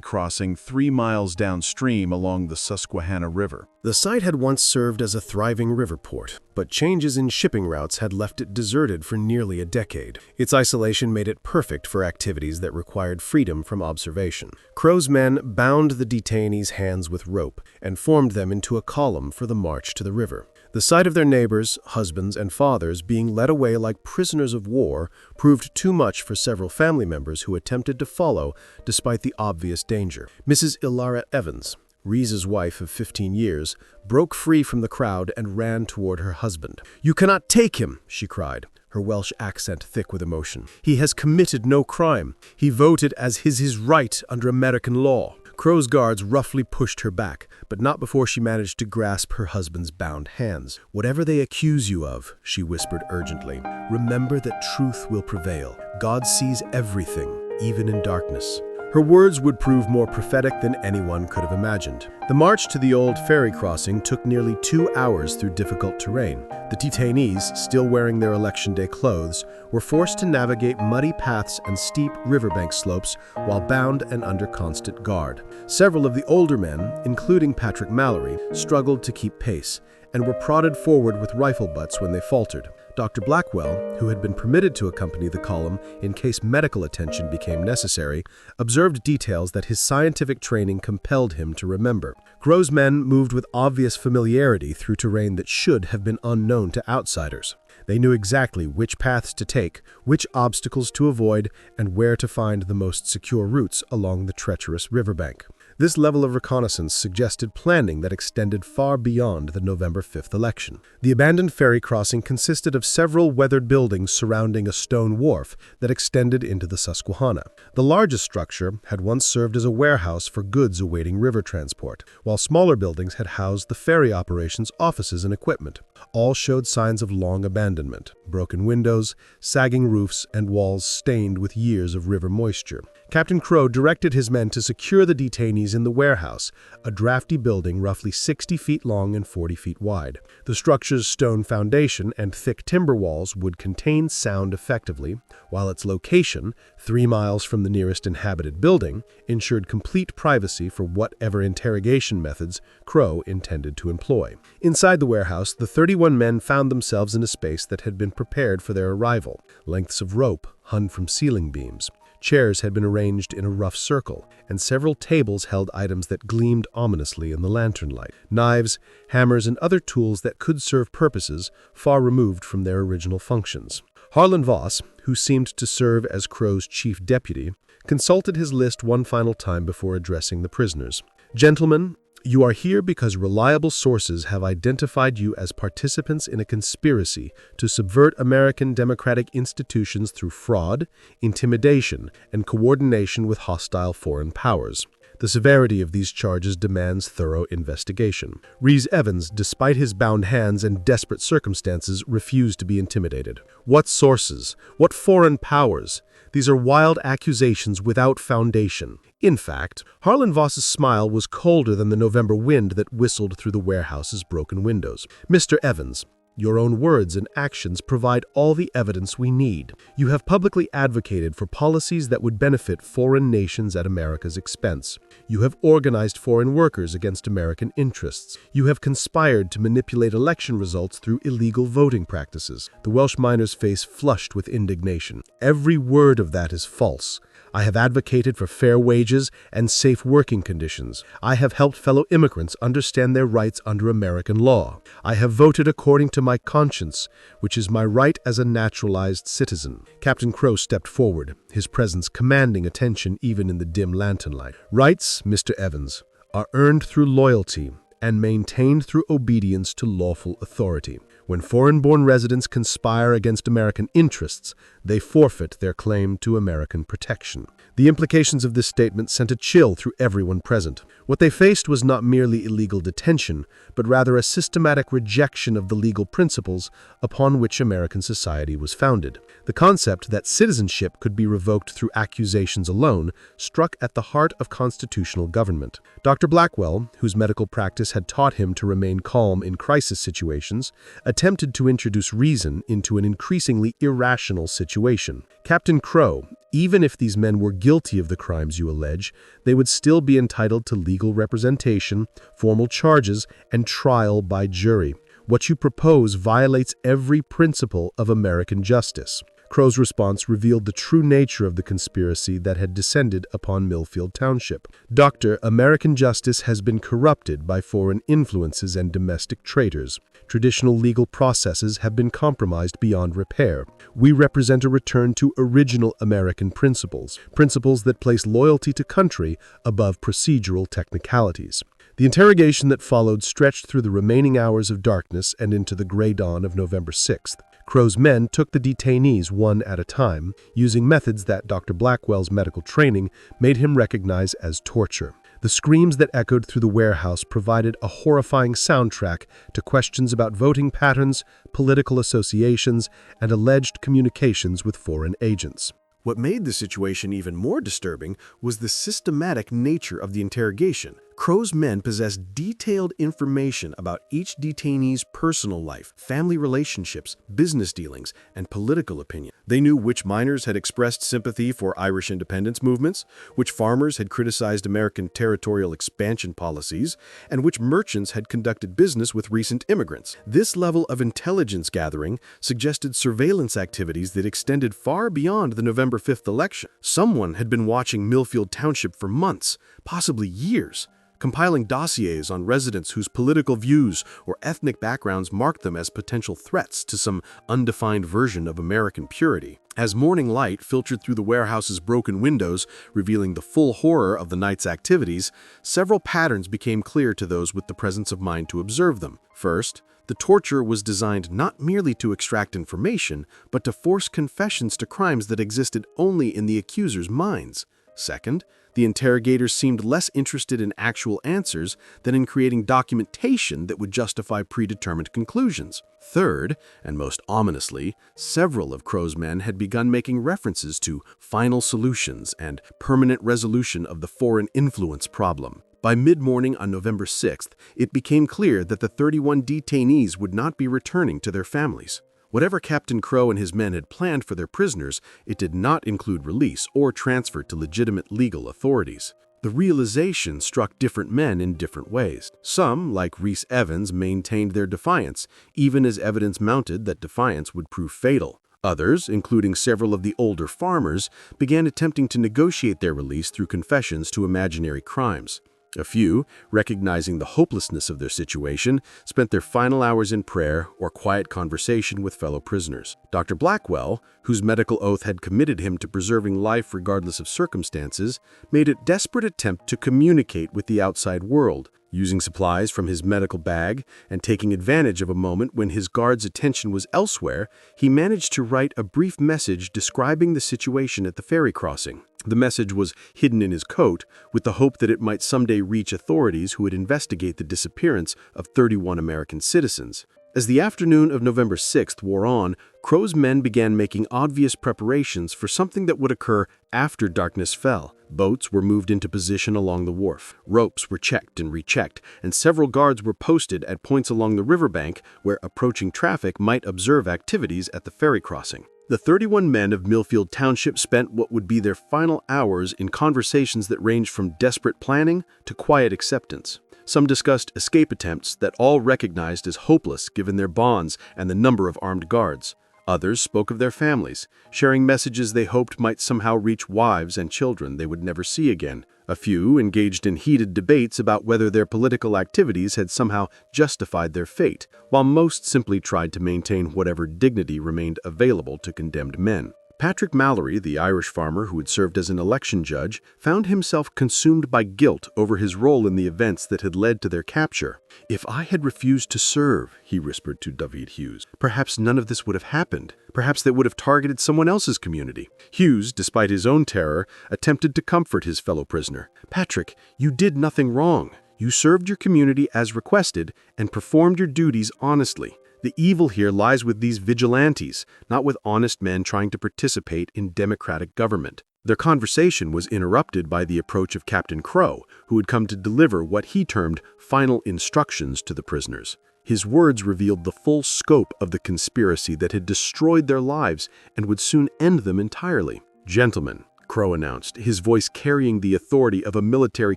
crossing 3 miles downstream along the Susquehanna River. The site had once served as a thriving river port, but changes in shipping routes had left it deserted for nearly a decade. Its isolation made it perfect for activities that required freedom from observation. Crow's men bound the detainees' hands with rope and formed them into a column for the march to the river. The sight of their neighbors, husbands, and fathers being led away like prisoners of war proved too much for several family members who attempted to follow despite the obvious danger. Mrs. Ilara Evans, Reese's wife of 15 years, broke free from the crowd and ran toward her husband. "You cannot take him," she cried, her Welsh accent thick with emotion. "He has committed no crime. He voted as his right under American law." Crow's guards roughly pushed her back, but not before she managed to grasp her husband's bound hands. "Whatever they accuse you of," she whispered urgently, "remember that truth will prevail. God sees everything, even in darkness." Her words would prove more prophetic than anyone could have imagined. The march to the old ferry crossing took nearly 2 hours through difficult terrain. The detainees, still wearing their Election Day clothes, were forced to navigate muddy paths and steep riverbank slopes while bound and under constant guard. Several of the older men, including Patrick Mallory, struggled to keep pace and were prodded forward with rifle butts when they faltered. Dr. Blackwell, who had been permitted to accompany the column in case medical attention became necessary, observed details that his scientific training compelled him to remember. Crow's men moved with obvious familiarity through terrain that should have been unknown to outsiders. They knew exactly which paths to take, which obstacles to avoid, and where to find the most secure routes along the treacherous riverbank. This level of reconnaissance suggested planning that extended far beyond the November 5th election. The abandoned ferry crossing consisted of several weathered buildings surrounding a stone wharf that extended into the Susquehanna. The largest structure had once served as a warehouse for goods awaiting river transport, while smaller buildings had housed the ferry operations offices and equipment. All showed signs of long abandonment: broken windows, sagging roofs, and walls stained with years of river moisture. Captain Crow directed his men to secure the detainees in the warehouse, a drafty building roughly 60 feet long and 40 feet wide. The structure's stone foundation and thick timber walls would contain sound effectively, while its location, 3 miles from the nearest inhabited building, ensured complete privacy for whatever interrogation methods Crow intended to employ. Inside the warehouse, the 31 men found themselves in a space that had been prepared for their arrival. Lengths of rope hung from ceiling beams. Chairs had been arranged in a rough circle, and several tables held items that gleamed ominously in the lantern light. Knives, hammers, and other tools that could serve purposes far removed from their original functions. Harlan Voss, who seemed to serve as Crow's chief deputy, consulted his list one final time before addressing the prisoners. "Gentlemen, you are here because reliable sources have identified you as participants in a conspiracy to subvert American democratic institutions through fraud, intimidation, and coordination with hostile foreign powers. The severity of these charges demands thorough investigation." Reese Evans, despite his bound hands and desperate circumstances, refused to be intimidated. "What sources? What foreign powers? These are wild accusations without foundation." In fact, Harlan Voss's smile was colder than the November wind that whistled through the warehouse's broken windows. "Mr. Evans, your own words and actions provide all the evidence we need. You have publicly advocated for policies that would benefit foreign nations at America's expense. You have organized foreign workers against American interests. You have conspired to manipulate election results through illegal voting practices." The Welsh miner's face flushed with indignation. "Every word of that is false. I have advocated for fair wages and safe working conditions. I have helped fellow immigrants understand their rights under American law. I have voted according to my conscience, which is my right as a naturalized citizen." Captain Crow stepped forward, his presence commanding attention even in the dim lantern light. "Rights, Mr. Evans, are earned through loyalty and maintained through obedience to lawful authority. When foreign-born residents conspire against American interests, they forfeit their claim to American protection. The implications of this statement sent a chill through everyone present. What they faced was not merely illegal detention, but rather a systematic rejection of the legal principles upon which American society was founded. The concept that citizenship could be revoked through accusations alone struck at the heart of constitutional government. Dr. Blackwell, whose medical practice had taught him to remain calm in crisis situations, attempted to introduce reason into an increasingly irrational situation. Captain Crow, even if these men were guilty of the crimes you allege, they would still be entitled to legal representation, formal charges, and trial by jury. What you propose violates every principle of American justice. Crow's response revealed the true nature of the conspiracy that had descended upon Millfield Township. Doctor, American justice has been corrupted by foreign influences and domestic traitors. Traditional legal processes have been compromised beyond repair. We represent a return to original American principles, principles that place loyalty to country above procedural technicalities. The interrogation that followed stretched through the remaining hours of darkness and into the gray dawn of November 6th. Crow's men took the detainees one at a time, using methods that Dr. Blackwell's medical training made him recognize as torture. The screams that echoed through the warehouse provided a horrifying soundtrack to questions about voting patterns, political associations, and alleged communications with foreign agents. What made the situation even more disturbing was the systematic nature of the interrogation. Crow's men possessed detailed information about each detainee's personal life, family relationships, business dealings, and political opinion. They knew which miners had expressed sympathy for Irish independence movements, which farmers had criticized American territorial expansion policies, and which merchants had conducted business with recent immigrants. This level of intelligence gathering suggested surveillance activities that extended far beyond the November 5th election. Someone had been watching Millfield Township for months, possibly years, compiling dossiers on residents whose political views or ethnic backgrounds marked them as potential threats to some undefined version of American purity. As morning light filtered through the warehouse's broken windows, revealing the full horror of the night's activities, several patterns became clear to those with the presence of mind to observe them. First, the torture was designed not merely to extract information, but to force confessions to crimes that existed only in the accuser's minds. Second, the interrogators seemed less interested in actual answers than in creating documentation that would justify predetermined conclusions. Third, and most ominously, several of Crow's men had begun making references to final solutions and permanent resolution of the foreign influence problem. By mid-morning on November 6th, it became clear that the 31 detainees would not be returning to their families. Whatever Captain Crow and his men had planned for their prisoners, it did not include release or transfer to legitimate legal authorities. The realization struck different men in different ways. Some, like Reese Evans, maintained their defiance, even as evidence mounted that defiance would prove fatal. Others, including several of the older farmers, began attempting to negotiate their release through confessions to imaginary crimes. A few, recognizing the hopelessness of their situation, spent their final hours in prayer or quiet conversation with fellow prisoners. Dr. Blackwell, whose medical oath had committed him to preserving life regardless of circumstances, made a desperate attempt to communicate with the outside world. Using supplies from his medical bag and taking advantage of a moment when his guard's attention was elsewhere, he managed to write a brief message describing the situation at the ferry crossing. The message was hidden in his coat, with the hope that it might someday reach authorities who would investigate the disappearance of 31 American citizens. As the afternoon of November 6th wore on, Crow's men began making obvious preparations for something that would occur after darkness fell. Boats were moved into position along the wharf. Ropes were checked and rechecked, and several guards were posted at points along the riverbank where approaching traffic might observe activities at the ferry crossing. The 31 men of Millfield Township spent what would be their final hours in conversations that ranged from desperate planning to quiet acceptance. Some discussed escape attempts that all recognized as hopeless given their bonds and the number of armed guards. Others spoke of their families, sharing messages they hoped might somehow reach wives and children they would never see again. A few engaged in heated debates about whether their political activities had somehow justified their fate, while most simply tried to maintain whatever dignity remained available to condemned men. Patrick Mallory, the Irish farmer who had served as an election judge, found himself consumed by guilt over his role in the events that had led to their capture. "If I had refused to serve," he whispered to David Hughes, "perhaps none of this would have happened. Perhaps they would have targeted someone else's community." Hughes, despite his own terror, attempted to comfort his fellow prisoner. "Patrick, you did nothing wrong. You served your community as requested and performed your duties honestly. The evil here lies with these vigilantes, not with honest men trying to participate in democratic government." Their conversation was interrupted by the approach of Captain Crow, who had come to deliver what he termed final instructions to the prisoners. His words revealed the full scope of the conspiracy that had destroyed their lives and would soon end them entirely. "Gentlemen," Crow announced, his voice carrying the authority of a military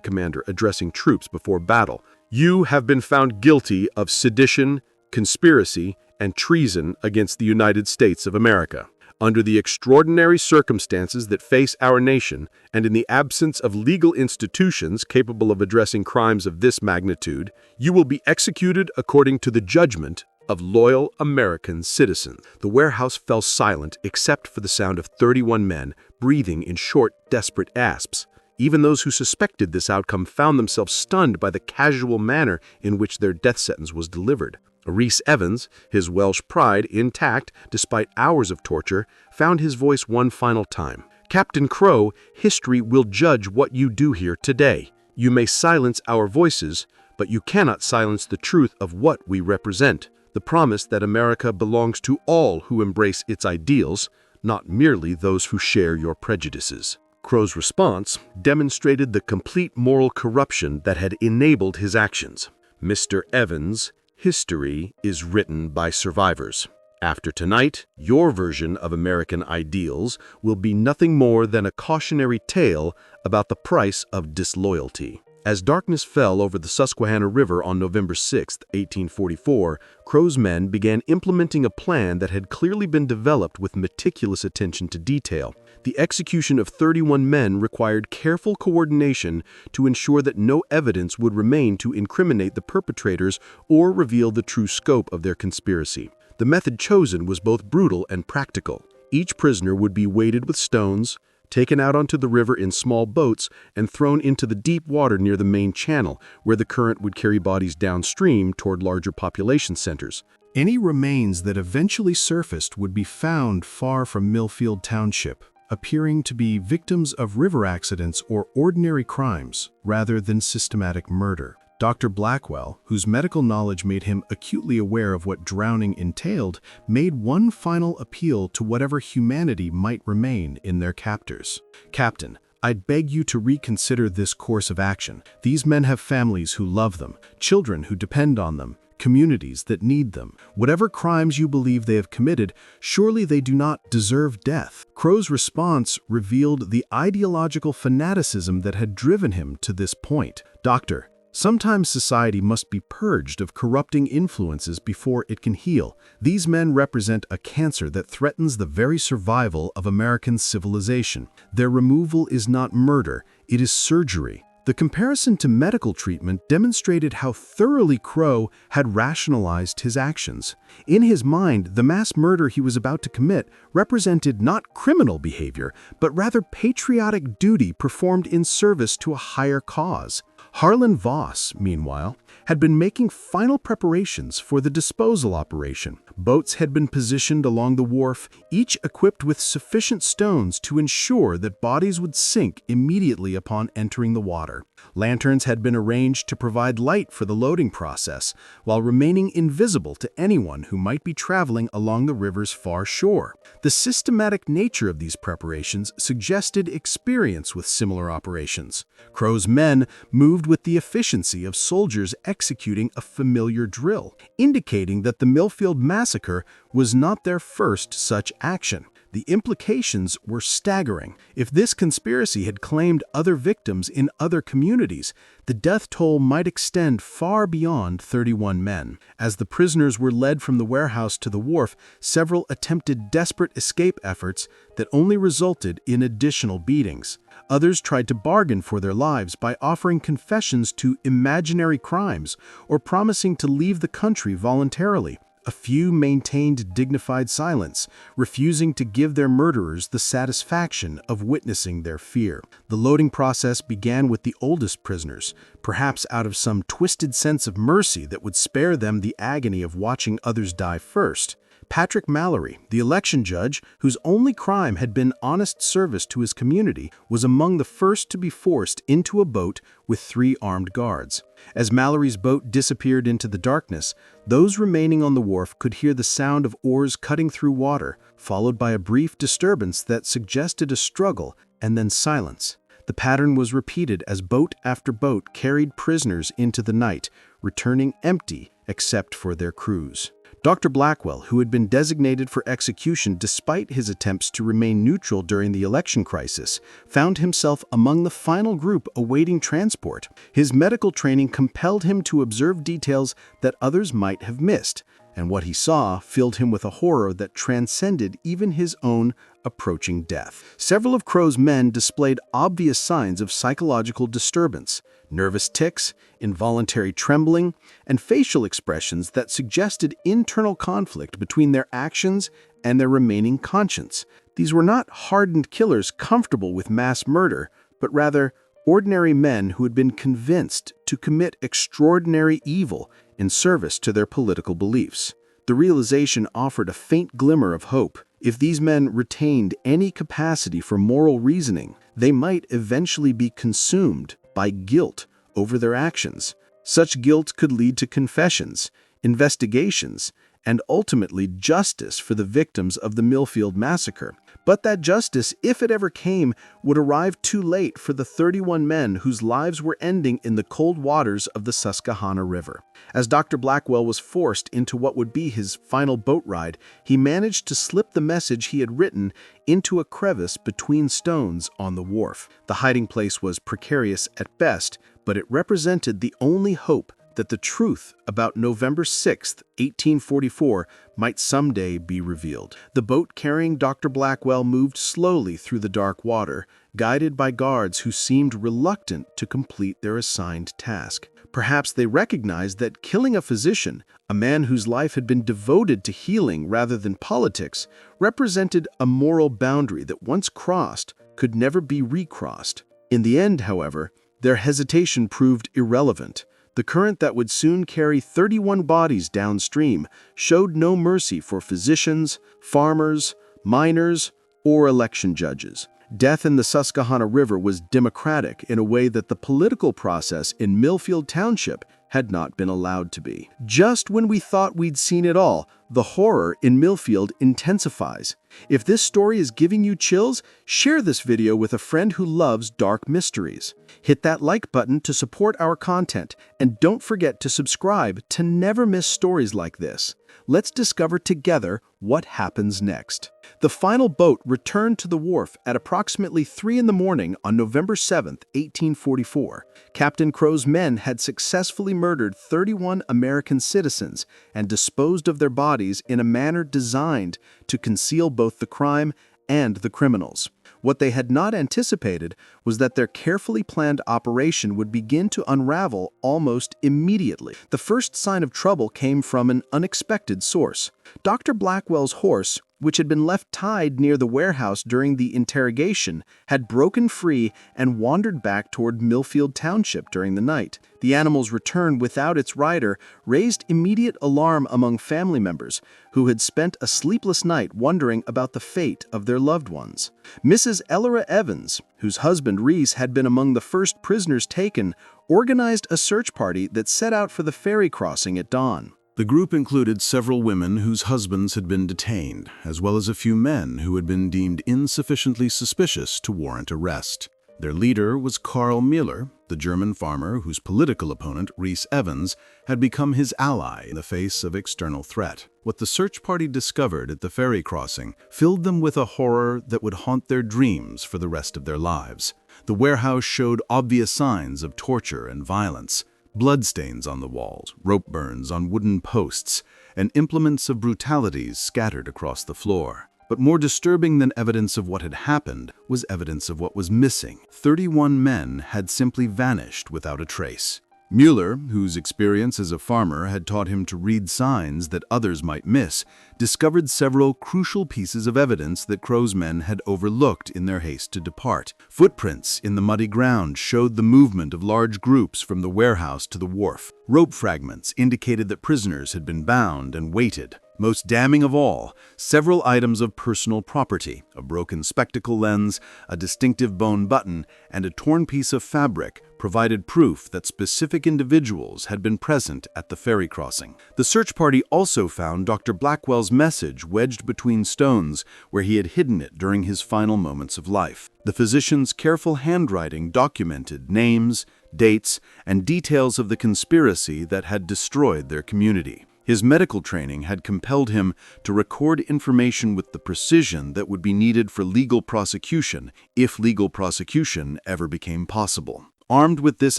commander addressing troops before battle, "you have been found guilty of sedition, conspiracy, and treason against the United States of America. Under the extraordinary circumstances that face our nation, and in the absence of legal institutions capable of addressing crimes of this magnitude, you will be executed according to the judgment of loyal American citizens." The warehouse fell silent except for the sound of 31 men breathing in short, desperate gasps. Even those who suspected this outcome found themselves stunned by the casual manner in which their death sentence was delivered. Rhys Evans, his Welsh pride intact despite hours of torture, found his voice one final time. "Captain Crow, history will judge what you do here today. You may silence our voices, but you cannot silence the truth of what we represent. The promise that America belongs to all who embrace its ideals, not merely those who share your prejudices." Crow's response demonstrated the complete moral corruption that had enabled his actions. "Mr. Evans, history is written by survivors. After tonight, your version of American ideals will be nothing more than a cautionary tale about the price of disloyalty." As darkness fell over the Susquehanna River on November 6, 1844, Crow's men began implementing a plan that had clearly been developed with meticulous attention to detail. The execution of 31 men required careful coordination to ensure that no evidence would remain to incriminate the perpetrators or reveal the true scope of their conspiracy. The method chosen was both brutal and practical. Each prisoner would be weighted with stones, taken out onto the river in small boats, and thrown into the deep water near the main channel, where the current would carry bodies downstream toward larger population centers. Any remains that eventually surfaced would be found far from Millfield Township, appearing to be victims of river accidents or ordinary crimes, rather than systematic murder. Dr. Blackwell, whose medical knowledge made him acutely aware of what drowning entailed, made one final appeal to whatever humanity might remain in their captors. "Captain, I'd beg you to reconsider this course of action. These men have families who love them, children who depend on them, communities that need them. Whatever crimes you believe they have committed, surely they do not deserve death." Crow's response revealed the ideological fanaticism that had driven him to this point. "Doctor, sometimes society must be purged of corrupting influences before it can heal. These men represent a cancer that threatens the very survival of American civilization. Their removal is not murder, it is surgery." The comparison to medical treatment demonstrated how thoroughly Crow had rationalized his actions. In his mind, the mass murder he was about to commit represented not criminal behavior, but rather patriotic duty performed in service to a higher cause. Harlan Voss, meanwhile, had been making final preparations for the disposal operation. Boats had been positioned along the wharf, each equipped with sufficient stones to ensure that bodies would sink immediately upon entering the water. Lanterns had been arranged to provide light for the loading process, while remaining invisible to anyone who might be traveling along the river's far shore. The systematic nature of these preparations suggested experience with similar operations. Crow's men moved with the efficiency of soldiers executing a familiar drill, indicating that the Millfield massacre was not their first such action. The implications were staggering. If this conspiracy had claimed other victims in other communities, the death toll might extend far beyond 31 men. As the prisoners were led from the warehouse to the wharf, several attempted desperate escape efforts that only resulted in additional beatings. Others tried to bargain for their lives by offering confessions to imaginary crimes or promising to leave the country voluntarily. A few maintained dignified silence, refusing to give their murderers the satisfaction of witnessing their fear. The loading process began with the oldest prisoners, perhaps out of some twisted sense of mercy that would spare them the agony of watching others die first. Patrick Mallory, the election judge, whose only crime had been honest service to his community, was among the first to be forced into a boat with 3 armed guards. As Mallory's boat disappeared into the darkness, those remaining on the wharf could hear the sound of oars cutting through water, followed by a brief disturbance that suggested a struggle and then silence. The pattern was repeated as boat after boat carried prisoners into the night, returning empty except for their crews. Dr. Blackwell, who had been designated for execution despite his attempts to remain neutral during the election crisis, found himself among the final group awaiting transport. His medical training compelled him to observe details that others might have missed, and what he saw filled him with a horror that transcended even his own approaching death. Several of Crow's men displayed obvious signs of psychological disturbance: nervous tics, involuntary trembling, and facial expressions that suggested internal conflict between their actions and their remaining conscience. These were not hardened killers comfortable with mass murder, but rather ordinary men who had been convinced to commit extraordinary evil in service to their political beliefs. The realization offered a faint glimmer of hope. If these men retained any capacity for moral reasoning, they might eventually be consumed by guilt over their actions. Such guilt could lead to confessions, investigations, and ultimately justice for the victims of the Millfield massacre. But that justice, if it ever came, would arrive too late for the 31 men whose lives were ending in the cold waters of the Susquehanna River. As Dr. Blackwell was forced into what would be his final boat ride, he managed to slip the message he had written into a crevice between stones on the wharf. The hiding place was precarious at best, but it represented the only hope that the truth about November 6, 1844, might someday be revealed. The boat carrying Dr. Blackwell moved slowly through the dark water, guided by guards who seemed reluctant to complete their assigned task. Perhaps they recognized that killing a physician, a man whose life had been devoted to healing rather than politics, represented a moral boundary that once crossed could never be recrossed. In the end, however, their hesitation proved irrelevant. The current that would soon carry 31 bodies downstream showed no mercy for physicians, farmers, miners, or election judges. Death in the Susquehanna River was democratic in a way that the political process in Millfield Township had not been allowed to be. Just when we thought we'd seen it all, the horror in Millfield intensifies. If this story is giving you chills, share this video with a friend who loves dark mysteries. Hit that like button to support our content, and don't forget to subscribe to never miss stories like this. Let's discover together what happens next. The final boat returned to the wharf at approximately 3 in the morning on November 7, 1844. Captain Crow's men had successfully murdered 31 American citizens and disposed of their bodies in a manner designed to conceal both the crime and the criminals. What they had not anticipated was that their carefully planned operation would begin to unravel almost immediately. The first sign of trouble came from an unexpected source. Dr. Blackwell's horse, which had been left tied near the warehouse during the interrogation, had broken free and wandered back toward Millfield Township during the night. The animal's return without its rider raised immediate alarm among family members who had spent a sleepless night wondering about the fate of their loved ones. Mrs. Elora Evans, whose husband Reese had been among the first prisoners taken, organized a search party that set out for the ferry crossing at dawn. The group included several women whose husbands had been detained, as well as a few men who had been deemed insufficiently suspicious to warrant arrest. Their leader was Karl Mueller, the German farmer whose political opponent, Reese Evans, had become his ally in the face of external threat. What the search party discovered at the ferry crossing filled them with a horror that would haunt their dreams for the rest of their lives. The warehouse showed obvious signs of torture and violence. Bloodstains on the walls, rope burns on wooden posts, and implements of brutalities scattered across the floor. But more disturbing than evidence of what had happened was evidence of what was missing. 31 men had simply vanished without a trace. Mueller, whose experience as a farmer had taught him to read signs that others might miss, discovered several crucial pieces of evidence that Crow's men had overlooked in their haste to depart. Footprints in the muddy ground showed the movement of large groups from the warehouse to the wharf. Rope fragments indicated that prisoners had been bound and weighted. Most damning of all, several items of personal property, a broken spectacle lens, a distinctive bone button, and a torn piece of fabric provided proof that specific individuals had been present at the ferry crossing. The search party also found Dr. Blackwell's message wedged between stones where he had hidden it during his final moments of life. The physician's careful handwriting documented names, dates, and details of the conspiracy that had destroyed their community. His medical training had compelled him to record information with the precision that would be needed for legal prosecution, if legal prosecution ever became possible. Armed with this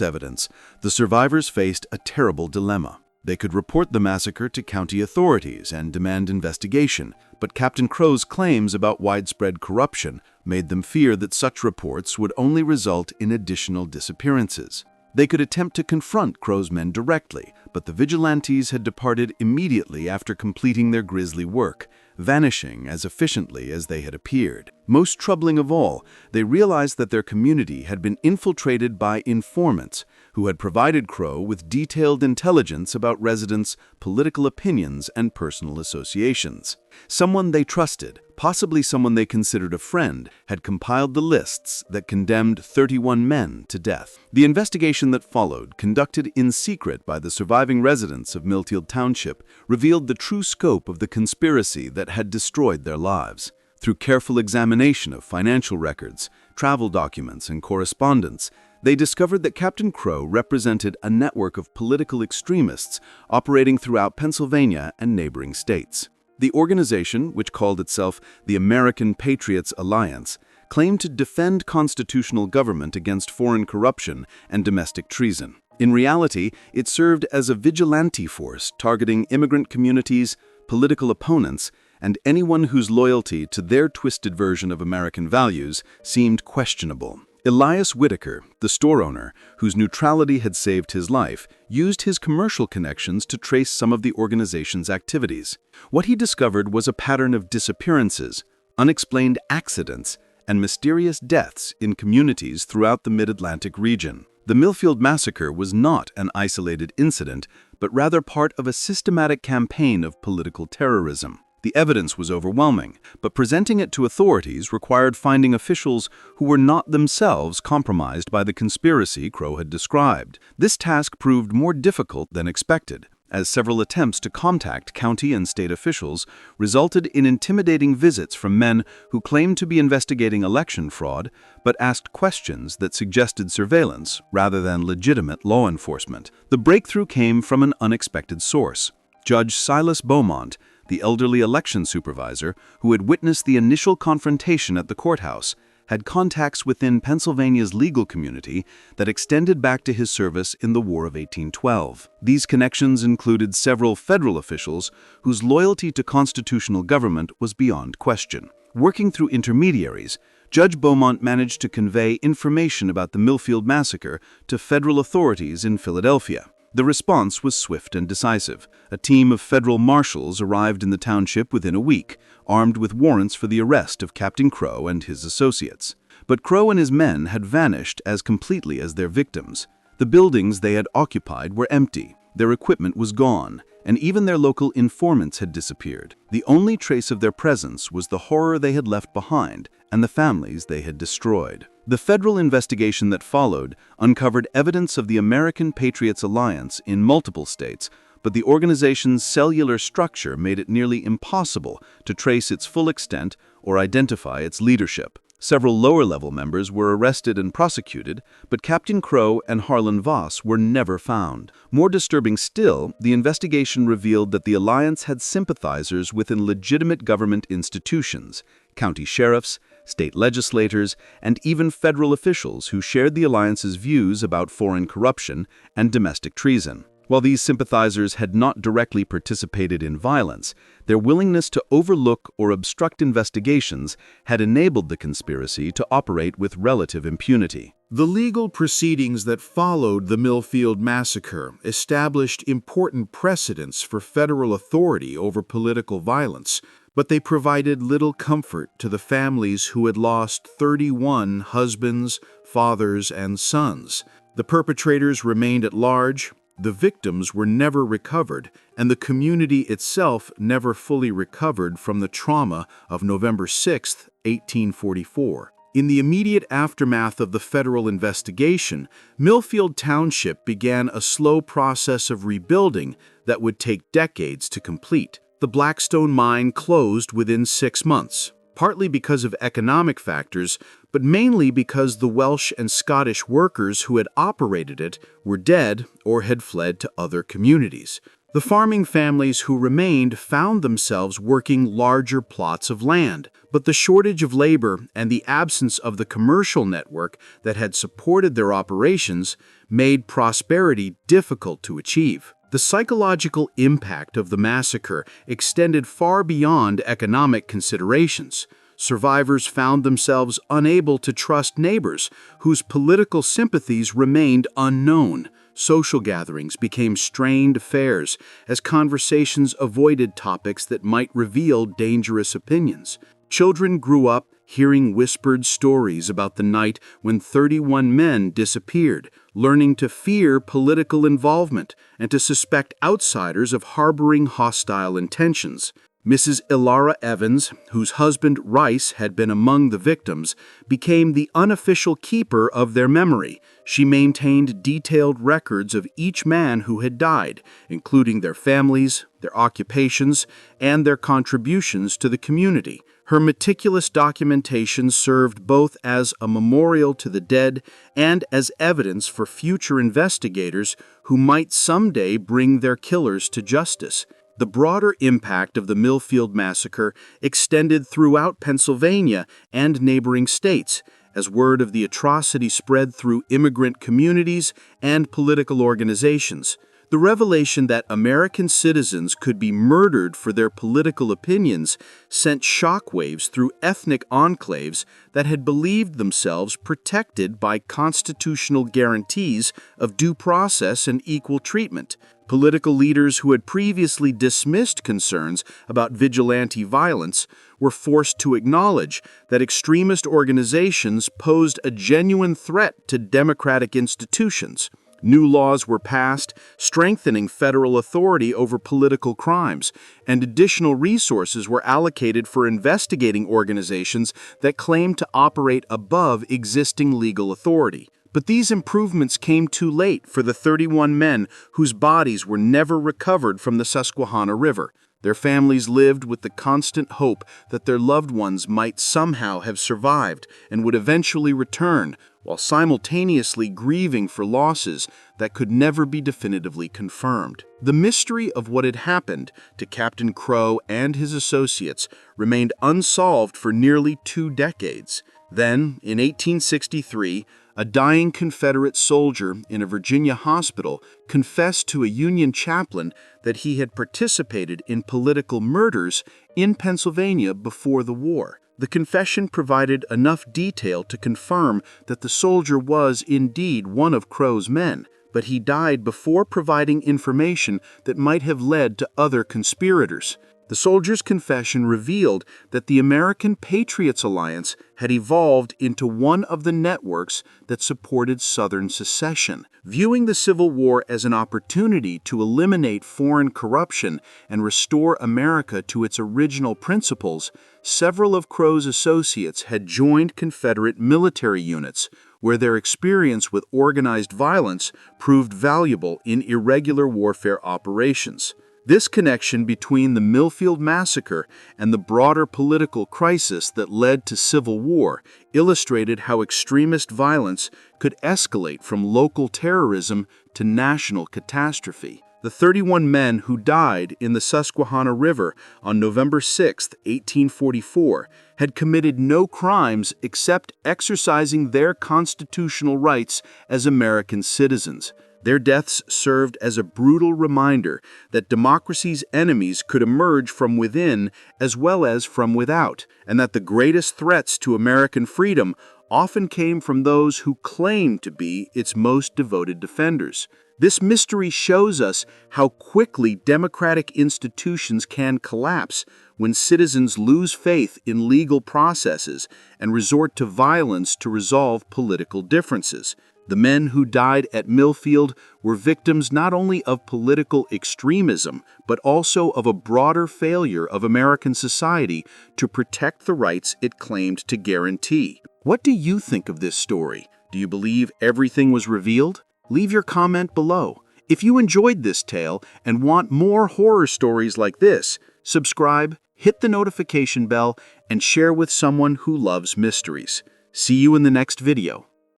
evidence, the survivors faced a terrible dilemma. They could report the massacre to county authorities and demand investigation, but Captain Crow's claims about widespread corruption made them fear that such reports would only result in additional disappearances. They could attempt to confront Crow's men directly, but the vigilantes had departed immediately after completing their grisly work, vanishing as efficiently as they had appeared. Most troubling of all, they realized that their community had been infiltrated by informants who had provided Crow with detailed intelligence about residents' political opinions and personal associations. Someone they trusted, possibly someone they considered a friend, had compiled the lists that condemned 31 men to death. The investigation that followed, conducted in secret by the surviving residents of Millfield Township, revealed the true scope of the conspiracy that had destroyed their lives. Through careful examination of financial records, travel documents, and correspondence, they discovered that Captain Crow represented a network of political extremists operating throughout Pennsylvania and neighboring states. The organization, which called itself the American Patriots Alliance, claimed to defend constitutional government against foreign corruption and domestic treason. In reality, it served as a vigilante force targeting immigrant communities, political opponents, and anyone whose loyalty to their twisted version of American values seemed questionable. Elias Whitaker, the store owner, whose neutrality had saved his life, used his commercial connections to trace some of the organization's activities. What he discovered was a pattern of disappearances, unexplained accidents, and mysterious deaths in communities throughout the Mid-Atlantic region. The Millfield Massacre was not an isolated incident, but rather part of a systematic campaign of political terrorism. The evidence was overwhelming, but presenting it to authorities required finding officials who were not themselves compromised by the conspiracy Crow had described. This task proved more difficult than expected, as several attempts to contact county and state officials resulted in intimidating visits from men who claimed to be investigating election fraud, but asked questions that suggested surveillance rather than legitimate law enforcement. The breakthrough came from an unexpected source. Judge Silas Beaumont, the elderly election supervisor who had witnessed the initial confrontation at the courthouse, had contacts within Pennsylvania's legal community that extended back to his service in the War of 1812. These connections included several federal officials whose loyalty to constitutional government was beyond question. Working through intermediaries, Judge Beaumont managed to convey information about the Millfield Massacre to federal authorities in Philadelphia. The response was swift and decisive. A team of federal marshals arrived in the township within a week, armed with warrants for the arrest of Captain Crow and his associates. But Crow and his men had vanished as completely as their victims. The buildings they had occupied were empty, their equipment was gone, and even their local informants had disappeared. The only trace of their presence was the horror they had left behind and the families they had destroyed. The federal investigation that followed uncovered evidence of the American Patriots Alliance in multiple states, but the organization's cellular structure made it nearly impossible to trace its full extent or identify its leadership. Several lower-level members were arrested and prosecuted, but Captain Crow and Harlan Voss were never found. More disturbing still, the investigation revealed that the alliance had sympathizers within legitimate government institutions, county sheriffs, state legislators, and even federal officials who shared the alliance's views about foreign corruption and domestic treason. While these sympathizers had not directly participated in violence, their willingness to overlook or obstruct investigations had enabled the conspiracy to operate with relative impunity. The legal proceedings that followed the Millfield massacre established important precedents for federal authority over political violence, but they provided little comfort to the families who had lost 31 husbands, fathers, and sons. The perpetrators remained at large, the victims were never recovered, and the community itself never fully recovered from the trauma of November 6, 1844. In the immediate aftermath of the federal investigation, Millfield Township began a slow process of rebuilding that would take decades to complete. The Blackstone mine closed within 6 months, partly because of economic factors, but mainly because the Welsh and Scottish workers who had operated it were dead or had fled to other communities. The farming families who remained found themselves working larger plots of land, but the shortage of labor and the absence of the commercial network that had supported their operations made prosperity difficult to achieve. The psychological impact of the massacre extended far beyond economic considerations. Survivors found themselves unable to trust neighbors whose political sympathies remained unknown. Social gatherings became strained affairs as conversations avoided topics that might reveal dangerous opinions. Children grew up hearing whispered stories about the night when 31 men disappeared, learning to fear political involvement and to suspect outsiders of harboring hostile intentions. Mrs. Ilara Evans, whose husband Rice had been among the victims, became the unofficial keeper of their memory. She maintained detailed records of each man who had died, including their families, their occupations, and their contributions to the community. Her meticulous documentation served both as a memorial to the dead and as evidence for future investigators who might someday bring their killers to justice. The broader impact of the Millfield massacre extended throughout Pennsylvania and neighboring states, as word of the atrocity spread through immigrant communities and political organizations. The revelation that American citizens could be murdered for their political opinions sent shockwaves through ethnic enclaves that had believed themselves protected by constitutional guarantees of due process and equal treatment. Political leaders who had previously dismissed concerns about vigilante violence were forced to acknowledge that extremist organizations posed a genuine threat to democratic institutions. New laws were passed, strengthening federal authority over political crimes, and additional resources were allocated for investigating organizations that claimed to operate above existing legal authority. But these improvements came too late for the 31 men whose bodies were never recovered from the Susquehanna River. Their families lived with the constant hope that their loved ones might somehow have survived and would eventually return, while simultaneously grieving for losses that could never be definitively confirmed. The mystery of what had happened to Captain Crow and his associates remained unsolved for nearly 2 decades. Then, in 1863, a dying Confederate soldier in a Virginia hospital confessed to a Union chaplain that he had participated in political murders in Pennsylvania before the war. The confession provided enough detail to confirm that the soldier was indeed one of Crow's men, but he died before providing information that might have led to other conspirators. The soldier's confession revealed that the American Patriots Alliance had evolved into one of the networks that supported Southern secession. Viewing the Civil War as an opportunity to eliminate foreign corruption and restore America to its original principles, several of Crow's associates had joined Confederate military units, where their experience with organized violence proved valuable in irregular warfare operations. This connection between the Millfield massacre and the broader political crisis that led to civil war illustrated how extremist violence could escalate from local terrorism to national catastrophe. The 31 men who died in the Susquehanna River on November 6, 1844, had committed no crimes except exercising their constitutional rights as American citizens. Their deaths served as a brutal reminder that democracy's enemies could emerge from within as well as from without, and that the greatest threats to American freedom often came from those who claimed to be its most devoted defenders. This mystery shows us how quickly democratic institutions can collapse when citizens lose faith in legal processes and resort to violence to resolve political differences. The men who died at Millfield were victims not only of political extremism, but also of a broader failure of American society to protect the rights it claimed to guarantee. What do you think of this story? Do you believe everything was revealed? Leave your comment below. If you enjoyed this tale and want more horror stories like this, subscribe, hit the notification bell, and share with someone who loves mysteries. See you in the next video.